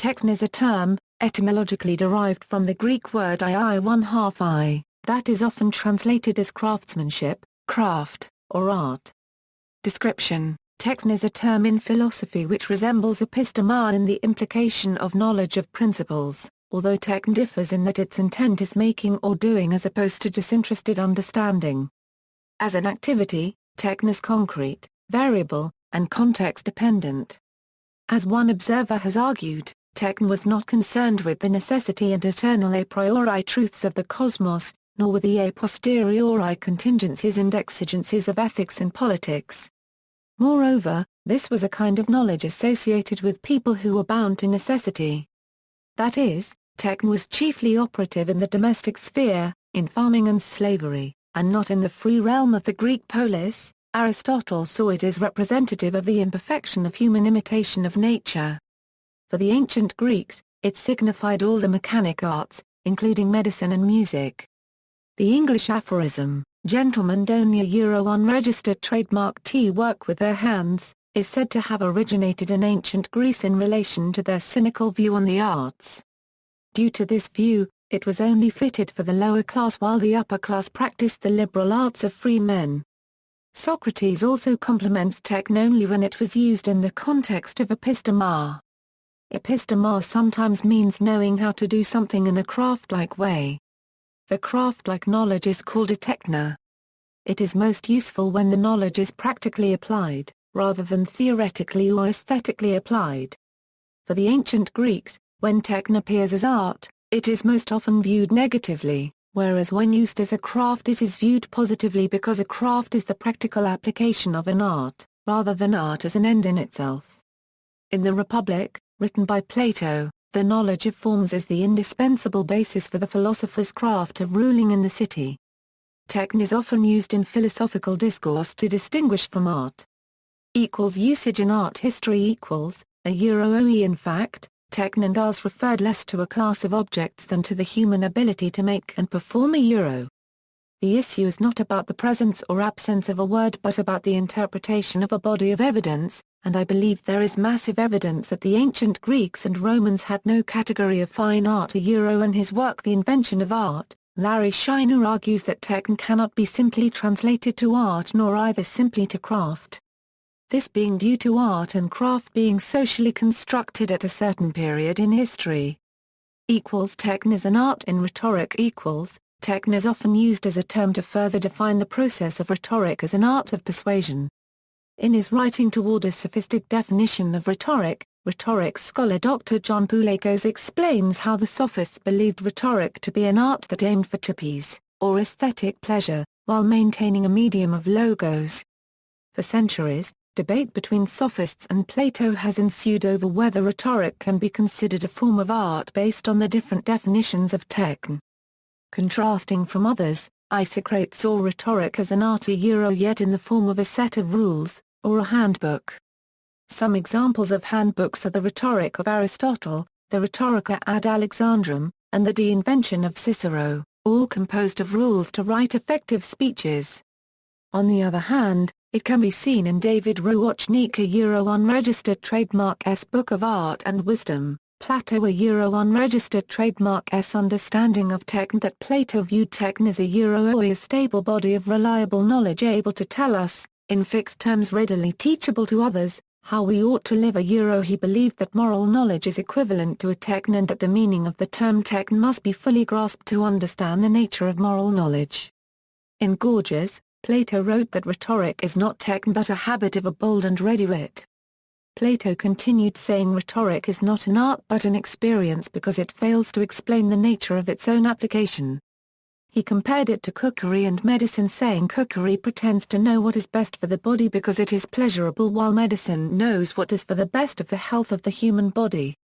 Techne is a term, etymologically derived from the Greek word I, that is often translated as craftsmanship, craft, or art. Description: Techne is a term in philosophy which resembles episteme in the implication of knowledge of principles, although techne differs in that its intent is making or doing as opposed to disinterested understanding. As an activity, techne is concrete, variable, and context-dependent. As one observer has argued, Techne was not concerned with the necessity and eternal a priori truths of the cosmos, nor with the a posteriori contingencies and exigencies of ethics and politics. Moreover, this was a kind of knowledge associated with people who were bound to necessity. That is, Techne was chiefly operative in the domestic sphere, in farming and slavery, and not in the free realm of the Greek polis. Aristotle saw it as representative of the imperfection of human imitation of nature. For the ancient Greeks, it signified all the mechanic arts, including medicine and music. The English aphorism, "Gentlemen don't unregistered trademark work with their hands," is said to have originated in ancient Greece in relation to their cynical view on the arts. Due to this view, it was only fitted for the lower class while the upper class practiced the liberal arts of free men. Socrates also compliments techne only when it was used in the context of episteme. Episteme sometimes means knowing how to do something in a craft-like way. The craft-like knowledge is called a techne. It is most useful when the knowledge is practically applied, rather than theoretically or aesthetically applied. For the ancient Greeks, when techne appears as art, it is most often viewed negatively, whereas when used as a craft it is viewed positively because a craft is the practical application of an art, rather than art as an end in itself. In the Republic, written by Plato, the knowledge of forms is the indispensable basis for the philosopher's craft of ruling in the city. Techne is often used in philosophical discourse to distinguish from art. Usage in art history *OE. In fact, techne and ars referred less to a class of objects than to the human ability to make and perform a euro. The issue is not about the presence or absence of a word but about the interpretation of a body of evidence, and I believe there is massive evidence that the ancient Greeks and Romans had no category of fine art. In his work The Invention of Art, Larry Shiner argues that techne cannot be simply translated to art nor either simply to craft. This being due to art and craft being socially constructed at a certain period in history. Techne is an art in rhetoric Techne is often used as a term to further define the process of rhetoric as an art of persuasion. In his writing toward a sophistic definition of rhetoric scholar Dr. John Poulakos explains how the sophists believed rhetoric to be an art that aimed for tipes, or aesthetic pleasure, while maintaining a medium of logos. For centuries, debate between sophists and Plato has ensued over whether rhetoric can be considered a form of art based on the different definitions of techne. Contrasting from others, Isocrates saw rhetoric as an art yet in the form of a set of rules, or a handbook. Some examples of handbooks are the Rhetoric of Aristotle, the Rhetorica ad Alexandrum, and the De Invention of Cicero, all composed of rules to write effective speeches. On the other hand, it can be seen in David Roachnika Unregistered Trademark S Book of Art and Wisdom, Plato Unregistered Trademark S Understanding of Techne that Plato viewed techne as a stable body of reliable knowledge able to tell us, in fixed terms readily teachable to others, how we ought to live. He believed that moral knowledge is equivalent to a techne and that the meaning of the term techne must be fully grasped to understand the nature of moral knowledge. In Gorgias, Plato wrote that rhetoric is not techne but a habit of a bold and ready wit. Plato continued saying rhetoric is not an art but an experience because it fails to explain the nature of its own application. He compared it to cookery and medicine, saying cookery pretends to know what is best for the body because it is pleasurable while medicine knows what is for the best of the health of the human body.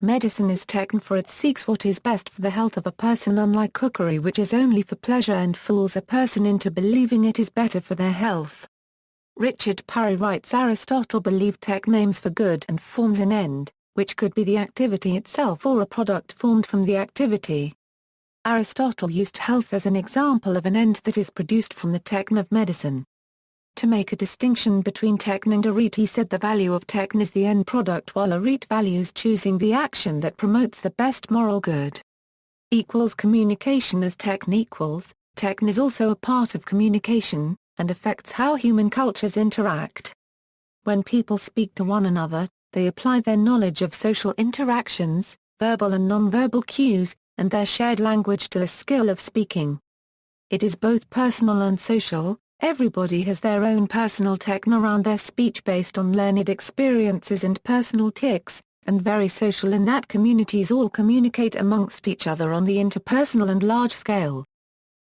Medicine is techne for it seeks what is best for the health of a person, unlike cookery which is only for pleasure and fools a person into believing it is better for their health. Richard Parry writes Aristotle believed techne aims for good and forms an end, which could be the activity itself or a product formed from the activity. Aristotle used health as an example of an end that is produced from the techne of medicine. To make a distinction between techne and derived, he said the value of techne is the end product while derived values choosing the action that promotes the best moral good. Equals communication. As techne is also a part of communication, and affects how human cultures interact. When people speak to one another, they apply their knowledge of social interactions, verbal and non-verbal cues, and their shared language to the skill of speaking. It is both personal and social. Everybody has their own personal techne around their speech based on learned experiences and personal tics, and very social in that communities all communicate amongst each other on the interpersonal and large scale.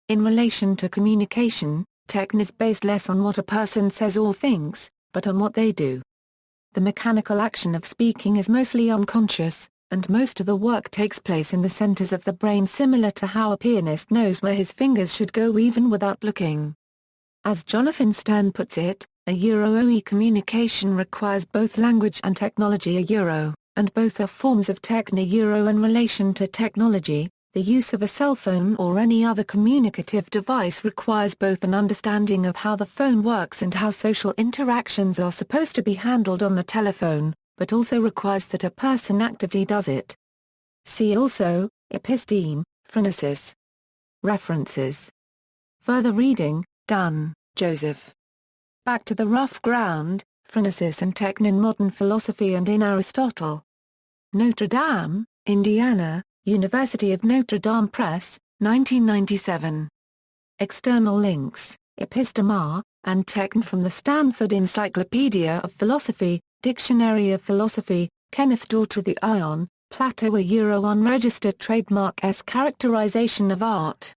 In relation to communication, techne is based less on what a person says or thinks, but on what they do. The mechanical action of speaking is mostly unconscious, and most of the work takes place in the centers of the brain, similar to how a pianist knows where his fingers should go even without looking. As Jonathan Stern puts it, OE communication requires both language and technology and both are forms of techne. In relation to technology, the use of a cell phone or any other communicative device requires both an understanding of how the phone works and how social interactions are supposed to be handled on the telephone, but also requires that a person actively does it. See also, episteme, phronesis. References. Further reading, Dunn, Joseph. Back to the Rough Ground, Phronesis and Techne in Modern Philosophy and in Aristotle. Notre Dame, Indiana, University of Notre Dame Press, 1997. External links, Epistema, and Techne from the Stanford Encyclopedia of Philosophy, Dictionary of Philosophy, Kenneth Daughter. The Ion, Plato. Unregistered trademark S. Characterization of art.